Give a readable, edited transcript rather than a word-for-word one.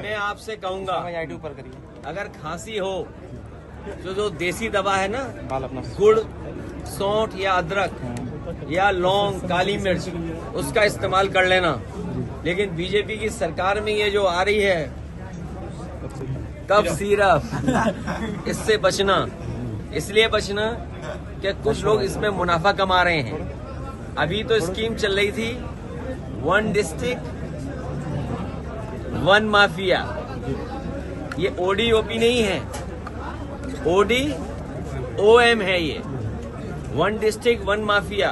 मैं आपसे कहूंगा ऊपर करिए। अगर खांसी हो तो जो देसी दवा है ना, बाल अपना गुड़, सौंठ या अदरक या लौंग, काली मिर्च, उसका इस्तेमाल कर लेना। लेकिन बीजेपी की सरकार में ये जो आ रही है कफ सिरप, इससे बचना। इसलिए बचना कि कुछ लोग इसमें मुनाफा कमा रहे हैं। अभी तो स्कीम चल रही थी 1 डिस्ट्रिक्ट 1 माफिया। ये ODOP नहीं है, ODOM है ये, 1 डिस्ट्रिक्ट 1 माफिया।